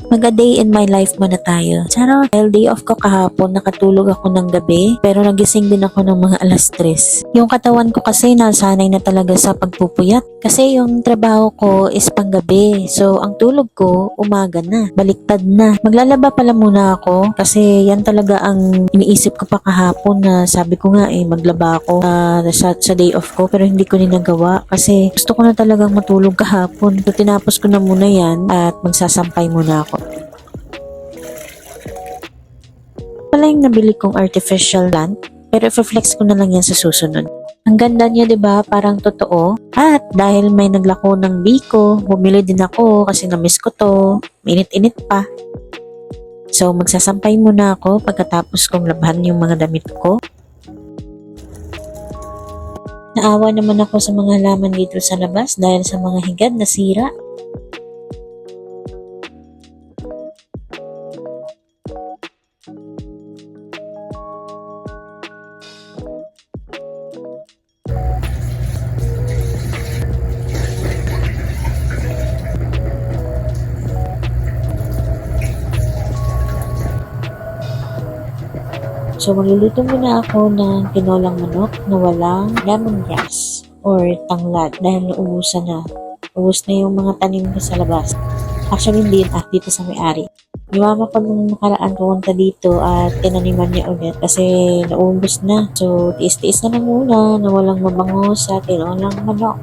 Mag-a day in my life muna tayo. Charot, dahil day off ko kahapon, nakatulog ako ng gabi, pero nagising din ako ng mga alas 3. Yung katawan ko kasi nasanay na talaga sa pagpupuyat. Kasi yung trabaho ko is panggabi. So, ang tulog ko, umaga na. Baliktad na. Maglalaba pala muna ako kasi yan talaga ang iniisip ko pa kahapon na sabi ko nga maglaba ako sa day off ko pero hindi ko ninagawa kasi gusto ko na talagang matulog kahapon. So, tinapos ko na muna yan at magsasampay muna ako. Pala yung nabili kong artificial plant, pero i-flex ko na lang yan sa susunod. Ang ganda niya, 'di ba? Parang totoo. At dahil may naglako ng biko, bumili din ako kasi na-miss ko 'to. Mainit-init pa. So magsasampay muna ako pagkatapos kong labhan yung mga damit ko. Naawa naman ako sa mga halaman dito sa labas dahil sa mga higad na sira. So, magluluto muna ako ng tinolang manok na walang lemongrass or tanglad dahil naubusan na. Ubus na yung mga tanim ko sa labas. Actually, hindi dito sa may-ari. Yung mama ko nung nakaraan pumunta dito at tinaniman niya ulit kasi naubos na. So, tiis-tiis na lang muna na walang mabango sa tinolang manok.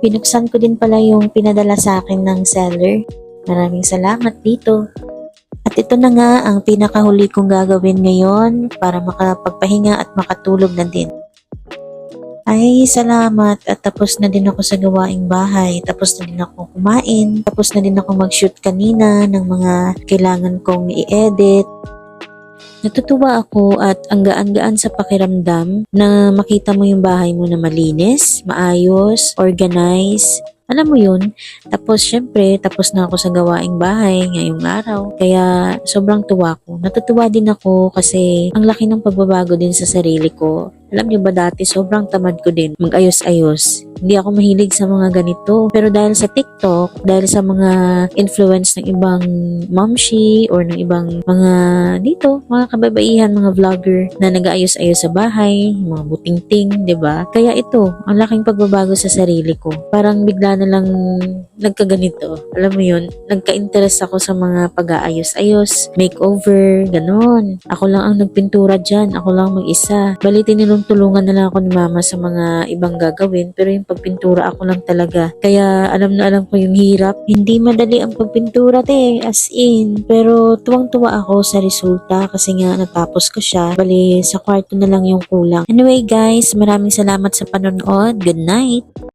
Pinuksan ko din pala yung pinadala sa akin ng seller. Maraming salamat dito. At ito na nga ang pinakahuli kong gagawin ngayon para makapagpahinga at makatulog na din. Ay, salamat at tapos na din ako sa gawaing bahay. Tapos na din ako kumain. Tapos na din ako mag-shoot kanina ng mga kailangan kong i-edit. Natutuwa ako at ang gaan-gaan sa pakiramdam na makita mo yung bahay mo na malinis, maayos, organized. Alam mo yun? Tapos syempre, tapos na ako sa gawaing bahay ngayong araw. Kaya sobrang tuwa ko. Natutuwa din ako kasi ang laki ng pagbabago din sa sarili ko. Alam niyo ba dati sobrang tamad ko din mag-ayos-ayos. Hindi ako mahilig sa mga ganito. Pero dahil sa TikTok, dahil sa mga influence ng ibang momshi or ng ibang mga dito, mga kababaihan, mga vlogger na nag-aayos-ayos sa bahay, mga buting-ting, 'di ba? Kaya ito, ang laking pagbabago sa sarili ko. Parang bigla na lang nagkaganito. Alam mo 'yun, nagka-interest ako sa mga pag-aayos-ayos, makeover, ganon. Ako lang ang nagpintura diyan, ako lang mag-isa. Bali tulungan na lang ako ni mama sa mga ibang gagawin pero yung pagpintura ako lang talaga. Kaya alam na alam ko yung hirap. Hindi madali ang pagpintura as in. Pero tuwang-tuwa ako sa resulta kasi nga natapos ko siya. Bali sa kwarto na lang yung kulang. Anyway guys, maraming salamat sa panonood. Good night!